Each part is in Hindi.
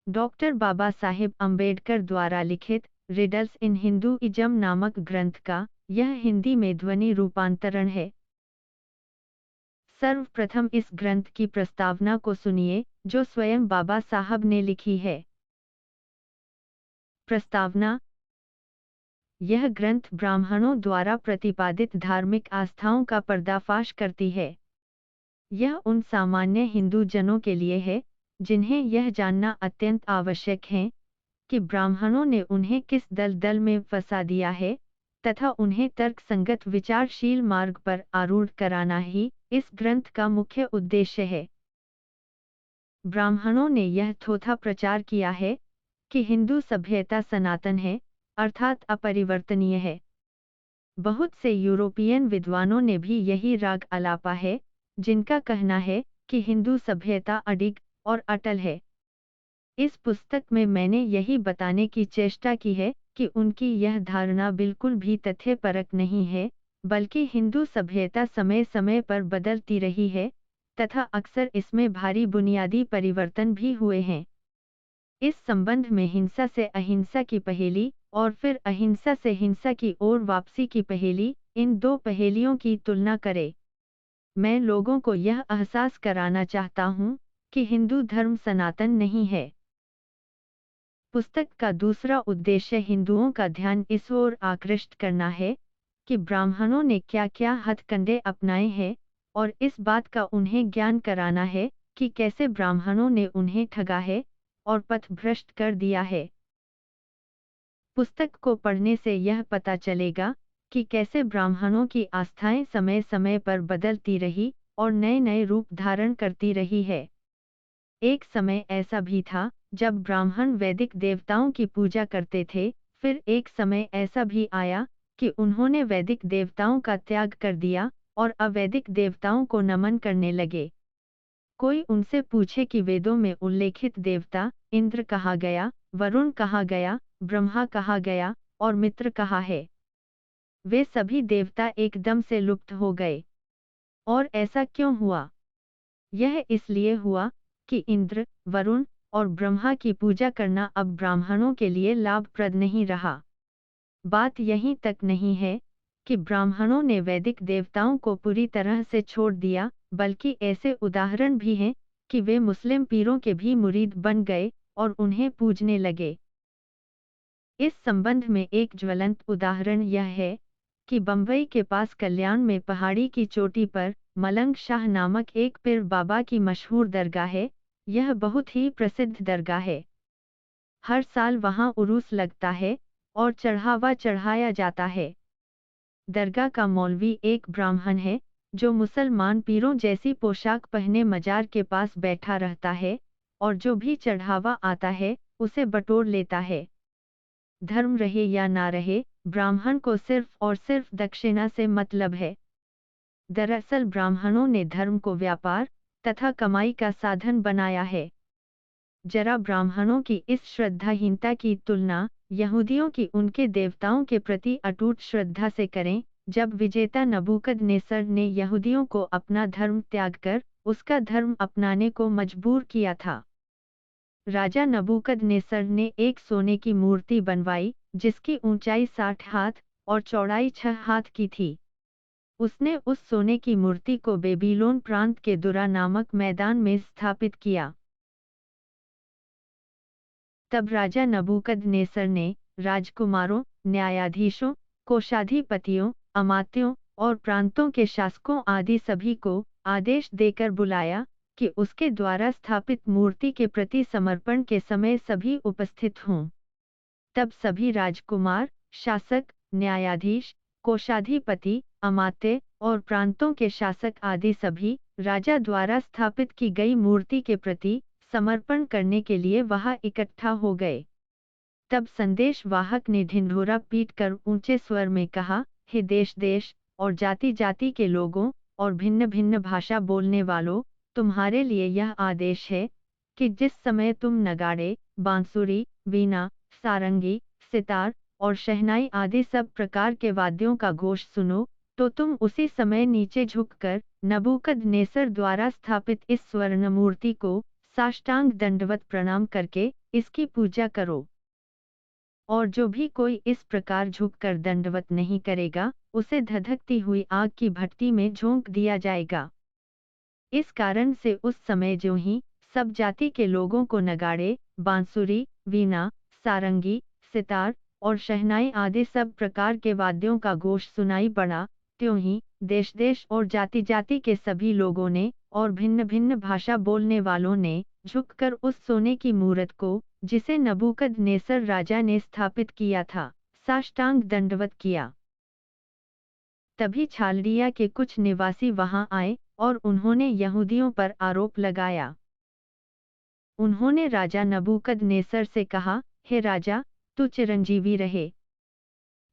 डॉक्टर बाबा साहेब अम्बेडकर द्वारा लिखित रिडल्स इन हिंदुइज्म नामक ग्रंथ का यह हिंदी में ध्वनि रूपांतरण है। सर्वप्रथम इस ग्रंथ की प्रस्तावना को सुनिए, जो स्वयं बाबा साहब ने लिखी है। प्रस्तावना। यह ग्रंथ ब्राह्मणों द्वारा प्रतिपादित धार्मिक आस्थाओं का पर्दाफाश करती है। यह उन सामान्य हिंदू जनों के लिए है, जिन्हें यह जानना अत्यंत आवश्यक है कि ब्राह्मणों ने उन्हें किस दलदल में फंसा दिया है, तथा उन्हें तर्कसंगत विचारशील मार्ग पर आरूढ़ कराना ही इस ग्रंथ का मुख्य उद्देश्य है। ब्राह्मणों ने यह थोथा प्रचार किया है कि हिंदू सभ्यता सनातन है, अर्थात अपरिवर्तनीय है। बहुत से यूरोपियन विद्वानों ने भी यही राग अलापा है, जिनका कहना है कि हिंदू सभ्यता अडिग और अटल है। इस पुस्तक में मैंने यही बताने की चेष्टा की है कि उनकी यह धारणा बिल्कुल भी तथ्यपरक नहीं है, बल्कि हिंदू सभ्यता समय समय पर बदलती रही है, तथा अक्सर इसमें भारी बुनियादी परिवर्तन भी हुए हैं। इस संबंध में हिंसा से अहिंसा की पहेली और फिर अहिंसा से हिंसा की ओर वापसी की पहेली, इन दो पहेलियों की तुलना करें। मैं लोगों को यह एहसास कराना चाहता हूँ कि हिंदू धर्म सनातन नहीं है। पुस्तक का दूसरा उद्देश्य हिंदुओं का ध्यान इस ओर आकृष्ट करना है कि ब्राह्मणों ने क्या क्या हथकंडे अपनाए हैं, और इस बात का उन्हें ज्ञान कराना है कि कैसे ब्राह्मणों ने उन्हें ठगा है और पथभ्रष्ट कर दिया है। पुस्तक को पढ़ने से यह पता चलेगा कि कैसे ब्राह्मणों की आस्थाएं समय समय पर बदलती रही और नए नए रूप धारण करती रही है। एक समय ऐसा भी था जब ब्राह्मण वैदिक देवताओं की पूजा करते थे, फिर एक समय ऐसा भी आया कि उन्होंने वैदिक देवताओं का त्याग कर दिया और अवैदिक देवताओं को नमन करने लगे। कोई उनसे पूछे कि वेदों में उल्लेखित देवता इंद्र कहा गया, वरुण कहा गया, ब्रह्मा कहा गया और मित्र कहा है। वे सभी देवता एकदम से लुप्त हो गए। और ऐसा क्यों हुआ? यह इसलिए हुआ कि इंद्र, वरुण और ब्रह्मा की पूजा करना अब ब्राह्मणों के लिए लाभप्रद नहीं रहा। बात यहीं तक नहीं है कि ब्राह्मणों ने वैदिक देवताओं को पूरी तरह से छोड़ दिया, बल्कि ऐसे उदाहरण भी हैं कि वे मुस्लिम पीरों के भी मुरीद बन गए और उन्हें पूजने लगे। इस संबंध में एक ज्वलंत उदाहरण यह है कि बंबई के पास कल्याण में पहाड़ी की चोटी पर मलंग शाह नामक एक पीर बाबा की मशहूर दरगाह है। यह बहुत ही प्रसिद्ध दरगाह है। हर साल वहां उरूस लगता है और चढ़ावा चढ़ाया जाता है। दरगाह का मौलवी एक ब्राह्मण है, जो मुसलमान पीरों जैसी पोशाक पहने मजार के पास बैठा रहता है, और जो भी चढ़ावा आता है उसे बटोर लेता है। धर्म रहे या ना रहे, ब्राह्मण को सिर्फ और सिर्फ दक्षिणा से मतलब है। दरअसल ब्राह्मणों ने धर्म को व्यापार तथा कमाई का साधन बनाया है। जरा ब्राह्मणों की इस श्रद्धाहीनता की तुलना यहूदियों की उनके देवताओं के प्रति अटूट श्रद्धा से करें, जब विजेता नबूकदनेस्सर ने यहूदियों को अपना धर्म त्याग कर उसका धर्म अपनाने को मजबूर किया था। राजा नबूकदनेस्सर ने एक सोने की मूर्ति बनवाई, जिसकी ऊंचाई 60 हाथ और चौड़ाई 6 हाथ की थी। उसने उस सोने की मूर्ति को बेबीलोन प्रांत के दुरा नामक मैदान में स्थापित किया। तब राजा नबूकदनेस्सर ने राजकुमारों, न्यायाधीशों, कोषाधिपतियों, अमात्यों और प्रांतों के शासकों आदि सभी को आदेश देकर बुलाया कि उसके द्वारा स्थापित मूर्ति के प्रति समर्पण के समय सभी उपस्थित हों। तब सभी राजकुमार, शासक, न्यायाधीश, कोषाधिपति, अमात्य और प्रांतों के शासक आदि सभी राजा द्वारा स्थापित की गई मूर्ति के प्रति समर्पण करने के लिए वहां इकट्ठा हो गए। तब संदेश वाहक ने ढिंढोरा पीटकर ऊंचे स्वर में कहा, हे देश देश और जाति जाति के लोगों और भिन्न भिन्न भाषा बोलने वालों, तुम्हारे लिए यह आदेश है कि जिस समय तुम नगाड़े, बांसुरी, वीणा, सारंगी, सितार और शहनाई आदि सब प्रकार के वाद्यों का घोष सुनो, तो तुम उसी समय नीचे झुककर नबूकदनेस्सर द्वारा स्थापित इस स्वर्ण मूर्ति को साष्टांग दंडवत प्रणाम करके इसकी पूजा करो। और जो भी कोई इस प्रकार झुककर दंडवत नहीं करेगा, उसे धधकती हुई आग की भट्टी में झोंक दिया जाएगा। इस कारण से उस समय ज्यों ही सब जाति के लोगों को नगाड़े, बांसुरी, वीणा, सारंगी, सितार और शहनाई आदि सब प्रकार के वाद्यों का घोष सुनाई पड़ा, त्यों ही देश देश और जाति जाति के सभी लोगों ने और भिन्न भिन्न भाषा बोलने वालों ने झुककर उस सोने की मूरत को, जिसे नबूकदनेस्सर राजा ने स्थापित किया था, साष्टांग दंडवत किया। तभी छालडिया के कुछ निवासी वहां आए और उन्होंने यहूदियों पर आरोप लगाया। उन्होंने राजा नबूकदनेस्सर से कहा, हे राजा, तू चिरंजीवी रहे।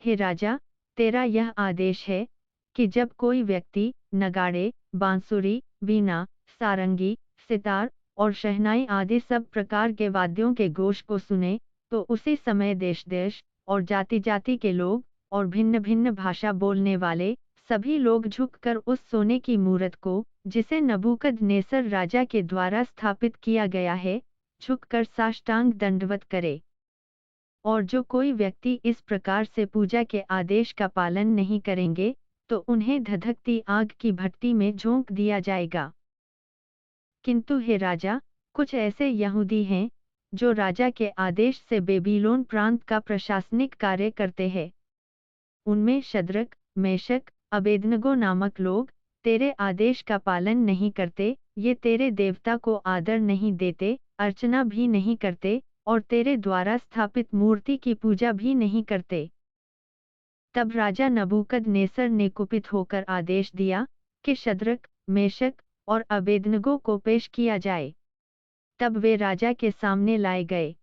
हे राजा, तेरा यह आदेश है कि जब कोई व्यक्ति नगाड़े, बांसुरी, वीणा, सारंगी, सितार और शहनाई आदि सब प्रकार के वाद्यों के घोष को सुने, तो उसी समय देश देश और जाति जाति के लोग और भिन्न भिन्न भाषा बोलने वाले सभी लोग झुककर उस सोने की मूरत को, जिसे नबूकदनेस्सर राजा के द्वारा स्थापित किया गया है, झुककर साष्टांग दंडवत करे। और जो कोई व्यक्ति इस प्रकार से पूजा के आदेश का पालन नहीं करेंगे, तो उन्हें धधकती आग की भट्टी में झोंक दिया जाएगा। किंतु हे राजा, कुछ ऐसे यहूदी हैं, जो राजा के आदेश से बेबीलोन प्रांत का प्रशासनिक कार्य करते हैं। उनमें शद्रक, मेशक, अबेदनगो नामक लोग तेरे आदेश का पालन नहीं करते, ये तेरे देवता को आदर नहीं देते, अर्चना भी नहीं करते और तेरे द्वारा स्थापित मूर्ति की पूजा भी नहीं करते। तब राजा नबूकदनेस्सर ने कुपित होकर आदेश दिया कि शद्रक, मेशक और अबेदनगो को पेश किया जाए। तब वे राजा के सामने लाए गए।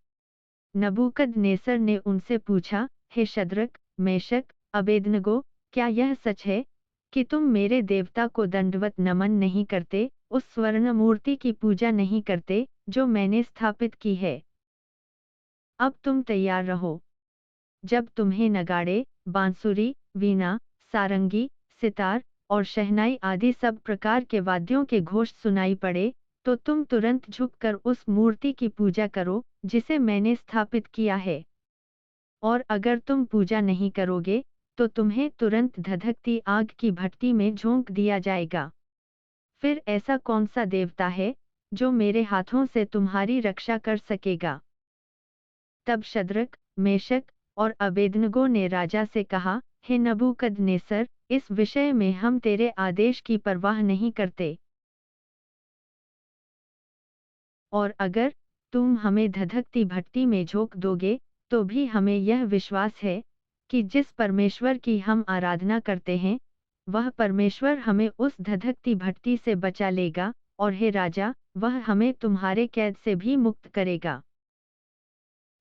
नबूकदनेस्सर ने उनसे पूछा, हे शद्रक, मेशक, अबेदनगो, क्या यह सच है कि तुम मेरे देवता को दंडवत नमन नहीं करते, उस स्वर्ण मूर्ति की पूजा नहीं करते, जो मैंने स्थापित की है? अब तुम तैयार रहो। जब तुम्हें नगाड़े, बांसुरी, वीणा, सारंगी, सितार और शहनाई आदि सब प्रकार के वाद्यों के घोष सुनाई पड़े, तो तुम तुरंत झुककर उस मूर्ति की पूजा करो, जिसे मैंने स्थापित किया है। और अगर तुम पूजा नहीं करोगे, तो तुम्हें तुरंत धधकती आग की भट्टी में झोंक दिया जाएगा। फिर ऐसा कौन सा देवता है, जो मेरे हाथों से तुम्हारी रक्षा कर सकेगा? तब शद्रक, मेशक और अबेदनगो ने राजा से कहा, हे नबूकदनेस्सर, इस विषय में हम तेरे आदेश की परवाह नहीं करते। और अगर तुम हमें धधकती भट्टी में झोंक दोगे, तो भी हमें यह विश्वास है कि जिस परमेश्वर की हम आराधना करते हैं, वह परमेश्वर हमें उस धधकती भट्टी से बचा लेगा, और हे राजा, वह हमें तुम्हारे कैद से भी मुक्त करेगा।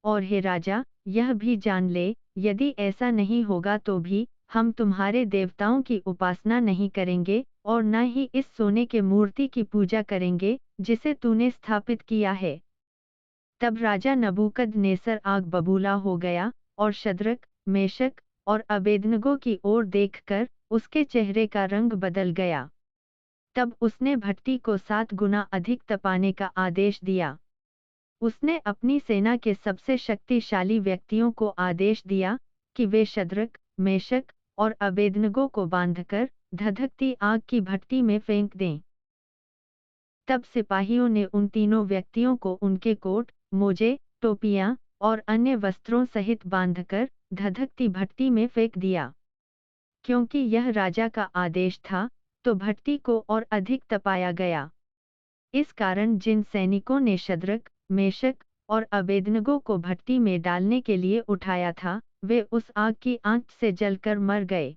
और हे राजा, यह भी जान ले, यदि ऐसा नहीं होगा तो भी हम तुम्हारे देवताओं की उपासना नहीं करेंगे और न ही इस सोने के मूर्ति की पूजा करेंगे, जिसे तूने स्थापित किया है। तब राजा नबूकदनेस्सर आग बबूला हो गया और शद्रक, मेशक और अबेदनगो की ओर देखकर उसके चेहरे का रंग बदल गया। तब उसने भट्टी को 7 गुना अधिक तपाने का आदेश दिया। उसने अपनी सेना के सबसे शक्तिशाली व्यक्तियों को आदेश दिया कि वे शद्रक, मेशक और अबेदनगो को बांधकर धधकती आग की भट्टी में फेंक दें। तब सिपाहियों ने उन तीनों व्यक्तियों को उनके कोट, मोजे, टोपियां और अन्य वस्त्रों सहित बांधकर धधकती भट्टी में फेंक दिया। क्योंकि यह राजा का आदेश था, तो भट्टी को और अधिक तपाया गया। इस कारण जिन सैनिकों ने शद्रक, मेशक और अबेदनगो को भट्टी में डालने के लिए उठाया था, वे उस आग की आंच से जलकर मर गए।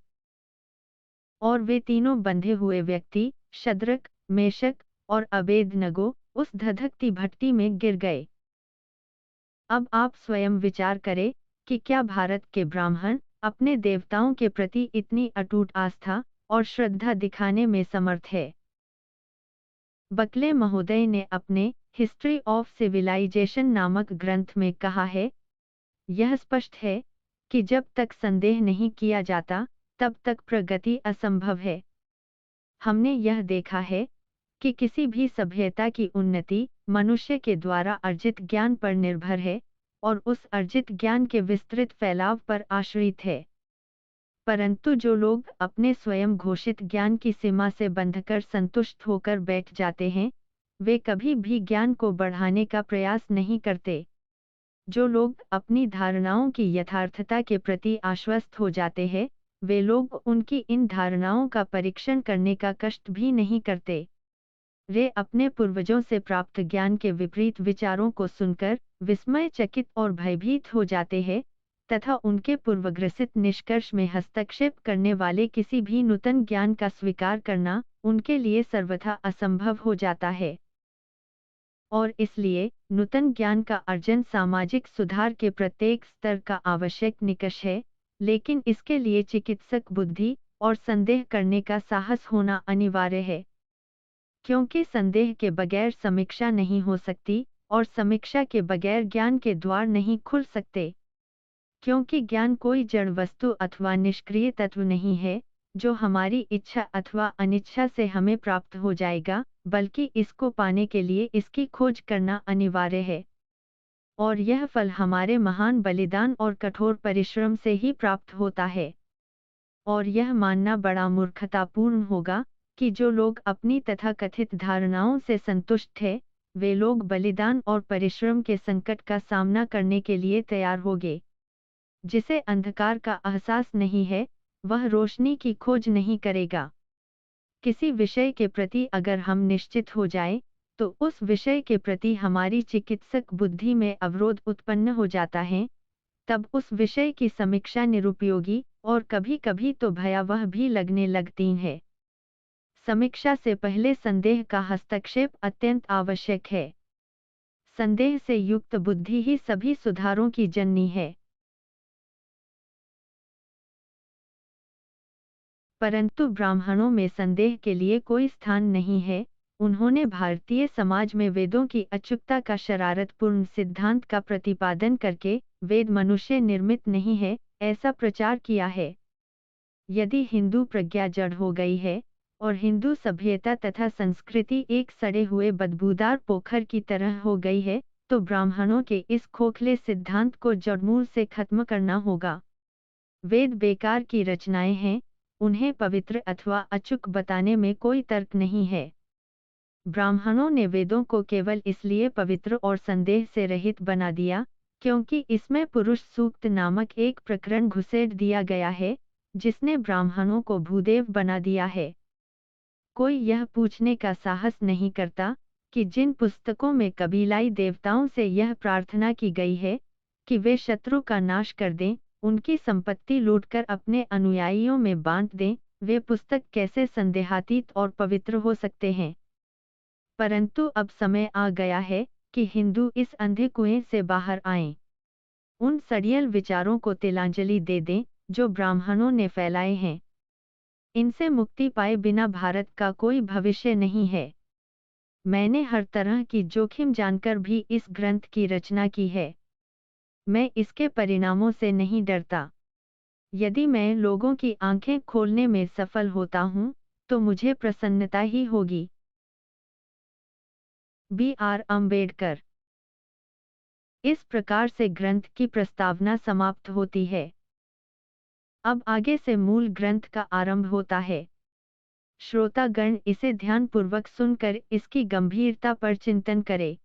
और वे तीनों बंधे हुए व्यक्ति, शद्रक, मेशक और अबेदनगो, उस धधकती भट्टी में गिर गए। अब आप स्वयं विचार करें कि क्या भारत के ब्राह्मण अपने देवताओं के प्रति इतनी अटूट आस्था और श्रद्धा दिखाने में समर्थ है? बकले महोदय ने अपने हिस्ट्री ऑफ सिविलाइजेशन नामक ग्रंथ में कहा है, यह स्पष्ट है कि जब तक संदेह नहीं किया जाता, तब तक प्रगति असंभव है। हमने यह देखा है कि किसी भी सभ्यता की उन्नति मनुष्य के द्वारा अर्जित ज्ञान पर निर्भर है और उस अर्जित ज्ञान के विस्तृत फैलाव पर आश्रित है। परंतु जो लोग अपने स्वयं घोषित ज्ञान की सीमा से बंधकर संतुष्ट होकर बैठ जाते हैं, वे कभी भी ज्ञान को बढ़ाने का प्रयास नहीं करते। जो लोग अपनी धारणाओं की यथार्थता के प्रति आश्वस्त हो जाते हैं, वे लोग उनकी इन धारणाओं का परीक्षण करने का कष्ट भी नहीं करते। वे अपने पूर्वजों से प्राप्त ज्ञान के विपरीत विचारों को सुनकर विस्मयचकित और भयभीत हो जाते हैं तथा उनके पूर्वग्रसित निष्कर्ष में हस्तक्षेप करने वाले किसी भी नूतन ज्ञान का स्वीकार करना उनके लिए सर्वथा असंभव हो जाता है। और इसलिए नूतन ज्ञान का अर्जन सामाजिक सुधार के प्रत्येक स्तर का आवश्यक निकष है, लेकिन इसके लिए चिकित्सक बुद्धि और संदेह करने का साहस होना अनिवार्य है। क्योंकि संदेह के बगैर समीक्षा नहीं हो सकती और समीक्षा के बगैर ज्ञान के द्वार नहीं खुल सकते। क्योंकि ज्ञान कोई जड़ वस्तु अथवा निष्क्रिय तत्व नहीं है, जो हमारी इच्छा अथवा अनिच्छा से हमें प्राप्त हो जाएगा, बल्कि इसको पाने के लिए इसकी खोज करना अनिवार्य है। और यह फल हमारे महान बलिदान और कठोर परिश्रम से ही प्राप्त होता है। और यह मानना बड़ा मूर्खतापूर्ण होगा कि जो लोग अपनी तथाकथित धारणाओं से संतुष्ट हैं, वे लोग बलिदान और परिश्रम के संकट का सामना करने के लिए तैयार होंगे। जिसे अंधकार का एहसास नहीं है, वह रोशनी की खोज नहीं करेगा। किसी विषय के प्रति अगर हम निश्चित हो जाएं, तो उस विषय के प्रति हमारी चिकित्सक बुद्धि में अवरोध उत्पन्न हो जाता है, तब उस विषय की समीक्षा निरुपयोगी और कभी-कभी तो भयावह भी लगने लगती है। समीक्षा से पहले संदेह का हस्तक्षेप अत्यंत आवश्यक है। संदेह से युक्त बुद्धि ही सभी सुधारों की जननी है। परंतु ब्राह्मणों में संदेह के लिए कोई स्थान नहीं है। उन्होंने भारतीय समाज में वेदों की अचूकता का शरारतपूर्ण सिद्धांत का प्रतिपादन करके वेद मनुष्य निर्मित नहीं है, ऐसा प्रचार किया है। यदि हिंदू प्रज्ञा जड़ हो गई है और हिंदू सभ्यता तथा संस्कृति एक सड़े हुए बदबूदार पोखर की तरह हो गई है, तो ब्राह्मणों के इस खोखले सिद्धांत को जड़मूल से खत्म करना होगा। वेद बेकार की रचनाएं हैं, उन्हें पवित्र अथवा अचूक बताने में कोई तर्क नहीं है। ब्राह्मणों ने वेदों को केवल इसलिए पवित्र और संदेह से रहित बना दिया, क्योंकि इसमें पुरुष सूक्त नामक एक प्रकरण घुसेड़ दिया गया है, जिसने ब्राह्मणों को भूदेव बना दिया है। कोई यह पूछने का साहस नहीं करता कि जिन पुस्तकों में कबीलाई देवताओं से यह प्रार्थना की गई है कि वे शत्रु का नाश कर दें, उनकी संपत्ति लूटकर अपने अनुयायियों में बांट दें, वे पुस्तक कैसे संदेहातीत और पवित्र हो सकते हैं। परंतु अब समय आ गया है कि हिंदू इस अंधे कुएं से बाहर आएं। उन सड़ियल विचारों को तिलांजलि दे दें जो ब्राह्मणों ने फैलाए हैं। इनसे मुक्ति पाए बिना भारत का कोई भविष्य नहीं है। मैंने हर तरह की जोखिम जानकर भी इस ग्रंथ की रचना की है। मैं इसके परिणामों से नहीं डरता। यदि मैं लोगों की आंखें खोलने में सफल होता हूं, तो मुझे प्रसन्नता ही होगी। B.R. अम्बेडकर। इस प्रकार से ग्रंथ की प्रस्तावना समाप्त होती है। अब आगे से मूल ग्रंथ का आरंभ होता है। श्रोतागण इसे ध्यानपूर्वक सुनकर इसकी गंभीरता पर चिंतन करें।